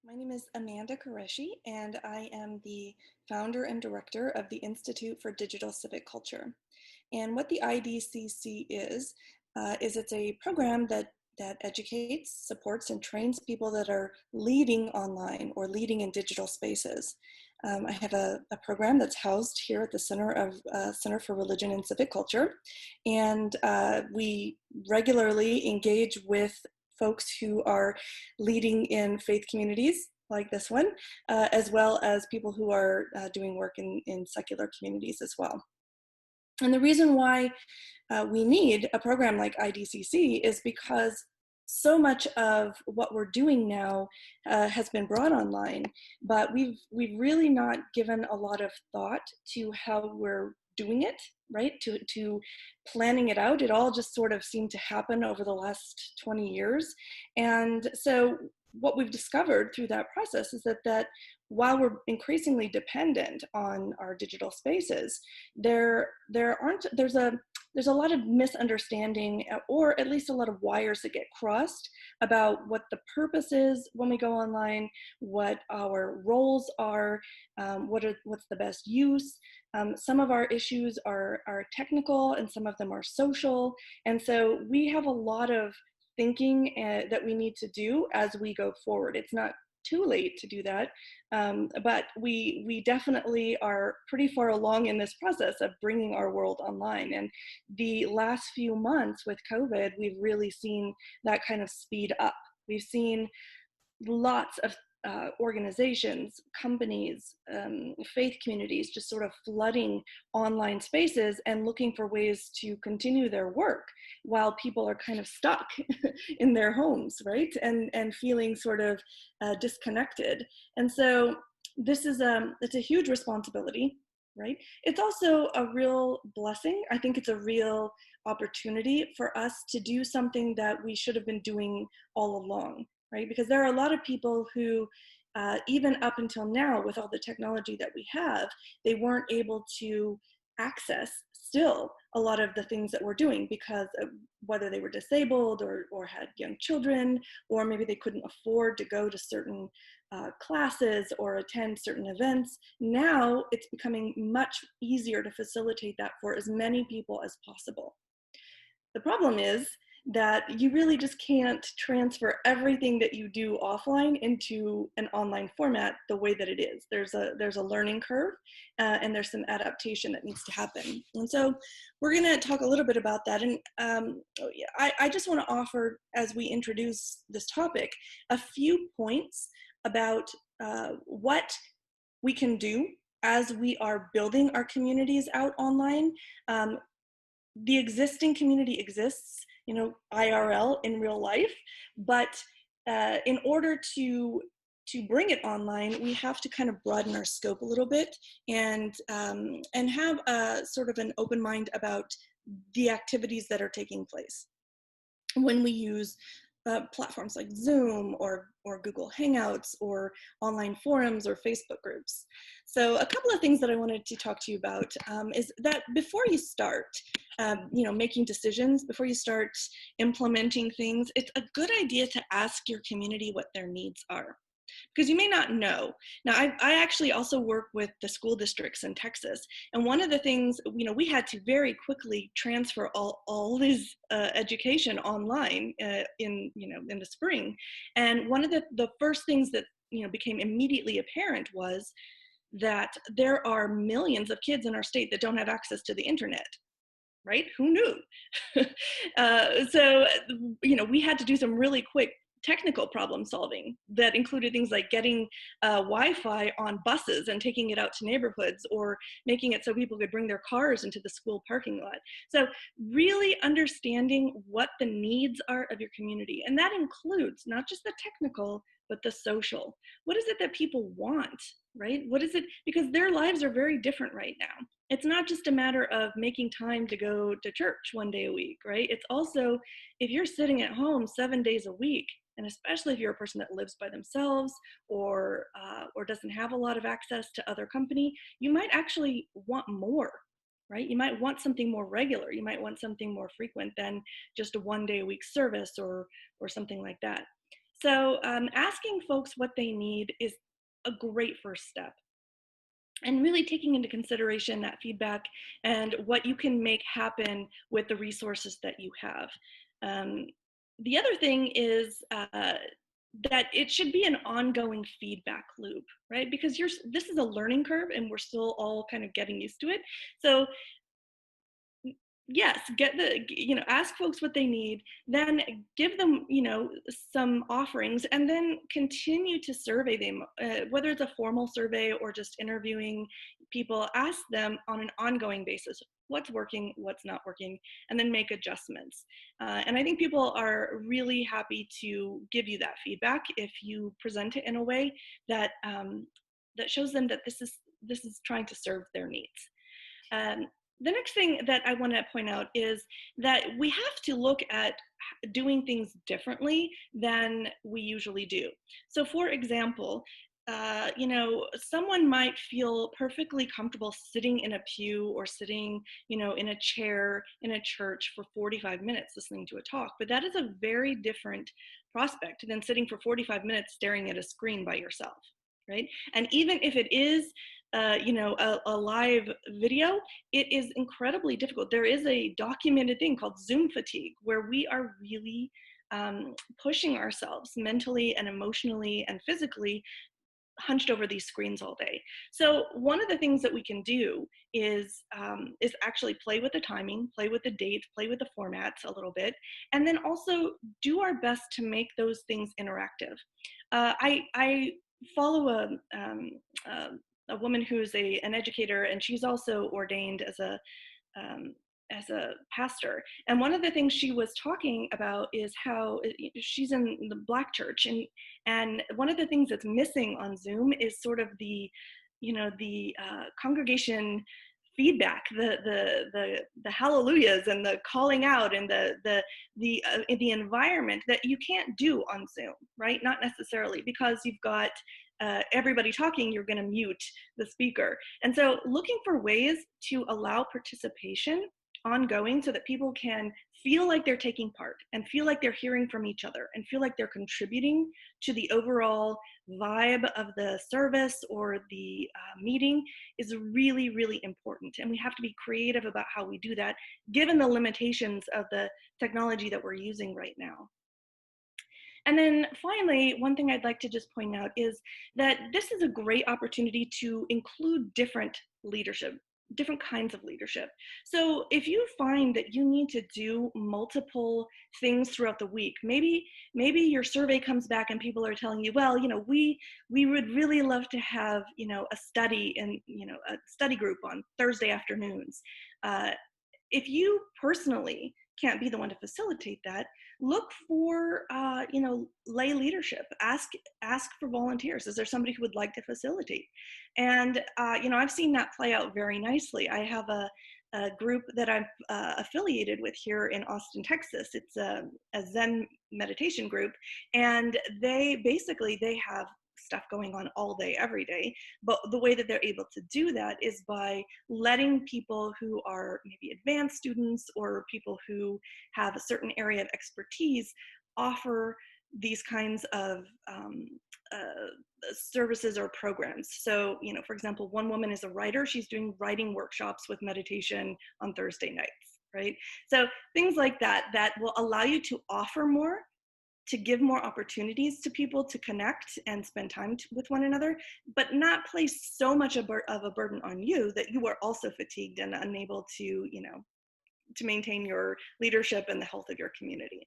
My name is Amanda Quraishi, and I am the founder and director of the Institute for Digital Civic Culture. And what the IDCC is it's a program that educates, supports, and trains people that are leading online or leading in digital spaces. I have a program that's housed here at the Center for Religion and Civic Culture, and we regularly engage with folks who are leading in faith communities like this one, as well as people who are doing work in secular communities as well. And the reason why we need a program like IDCC is because so much of what we're doing now has been brought online, but we've really not given a lot of thought to how we're doing it, right? To planning it out. It all just sort of seemed to happen over the last 20 years. And so what we've discovered through that process is that while we're increasingly dependent on our digital spaces, there's a lot of misunderstanding, or at least a lot of wires that get crossed about what the purpose is when we go online, what our roles are, what's the best use. Some of our issues are technical and some of them are social. And so we have a lot of thinking that we need to do as we go forward. It's not too late to do that, but we definitely are pretty far along in this process of bringing our world online. And the last few months with COVID, we've really seen that kind of speed up. We've seen lots of organizations, companies, faith communities just sort of flooding online spaces and looking for ways to continue their work while people are kind of stuck in their homes, right? And feeling sort of disconnected. And so it's a huge responsibility, right? It's also a real blessing. I think it's a real opportunity for us to do something that we should have been doing all along, right? Because there are a lot of people who, even up until now, with all the technology that we have, they weren't able to access still a lot of the things that we're doing because of whether they were disabled or had young children, or maybe they couldn't afford to go to certain classes or attend certain events. Now it's becoming much easier to facilitate that for as many people as possible. The problem is that you really just can't transfer everything that you do offline into an online format the way that it is. There's a learning curve, and there's some adaptation that needs to happen. And so we're going to talk a little bit about that. And I just want to offer, as we introduce this topic, a few points about what we can do as we are building our communities out online. The existing community exists, IRL, in real life, but in order to bring it online, we have to kind of broaden our scope a little bit and have a sort of an open mind about the activities that are taking place when we use platforms like Zoom or Google Hangouts or online forums or Facebook groups. So a couple of things that I wanted to talk to you about is that before you start, making decisions, before you start implementing things, it's a good idea to ask your community what their needs are. Because you may not know. Now, I actually also work with the school districts in Texas. And one of the things, we had to very quickly transfer all this education online in the spring. And one of the first things that, became immediately apparent was that there are millions of kids in our state that don't have access to the internet. Right? Who knew? So, we had to do some really quick technical problem solving that included things like getting Wi-Fi on buses and taking it out to neighborhoods, or making it so people could bring their cars into the school parking lot. So really understanding what the needs are of your community. And that includes not just the technical, but the social. What is it that people want, right? What is it? Because their lives are very different right now. It's not just a matter of making time to go to church one day a week, right? It's also, if you're sitting at home 7 days a week, and especially if you're a person that lives by themselves or doesn't have a lot of access to other company, you might actually want more, right? You might want something more regular. You might want something more frequent than just a 1 day a week service or something like that. So asking folks what they need is a great first step, and really taking into consideration that feedback and what you can make happen with the resources that you have. Um, the other thing is that it should be an ongoing feedback loop, right? Because this is a learning curve and we're still all kind of getting used to it. So yes, ask folks what they need, then give them, some offerings, and then continue to survey them, whether it's a formal survey or just interviewing people. Ask them on an ongoing basis what's working, what's not working, and then make adjustments. And I think people are really happy to give you that feedback if you present it in a way that that shows them that this is trying to serve their needs. um, the next thing that I want to point out is that we have to look at doing things differently than we usually do. So, for example, someone might feel perfectly comfortable sitting in a pew or sitting, in a chair in a church for 45 minutes listening to a talk, but that is a very different prospect than sitting for 45 minutes staring at a screen by yourself, right? And even if it is a live video, it is incredibly difficult. There is a documented thing called Zoom fatigue, where we are really pushing ourselves mentally and emotionally and physically hunched over these screens all day. So one of the things that we can do is actually play with the timing, play with the dates, play with the formats a little bit, and then also do our best to make those things interactive. I follow a woman who's an educator, and she's also ordained um, as a pastor. And one of the things she was talking about is how she's in the Black church, and one of the things that's missing on Zoom is sort of the congregation feedback, the hallelujahs and the calling out and the environment that you can't do on Zoom, right? Not necessarily, because you've got everybody talking, you're going to mute the speaker. And so looking for ways to allow participation ongoing so that people can feel like they're taking part and feel like they're hearing from each other and feel like they're contributing to the overall vibe of the service or the meeting is really, really important. And we have to be creative about how we do that, given the limitations of the technology that we're using right now. And then finally, one thing I'd like to just point out is that this is a great opportunity to include different kinds of leadership. So if you find that you need to do multiple things throughout the week, maybe your survey comes back and people are telling you, well, we would really love to have, a study and, a study group on Thursday afternoons. If you personally can't be the one to facilitate that, look for lay leadership. Ask for volunteers. Is there somebody who would like to facilitate? And I've seen that play out very nicely. I have a group that I'm affiliated with here in Austin, Texas. It's a Zen meditation group, and they have stuff going on all day, every day. But the way that they're able to do that is by letting people who are maybe advanced students or people who have a certain area of expertise offer these kinds of services or programs. So, for example, one woman is a writer. She's doing writing workshops with meditation on Thursday nights, right? So things like that will allow you to offer more, to give more opportunities to people to connect and spend time with one another, but not place so much of a burden on you that you are also fatigued and unable to maintain your leadership and the health of your community.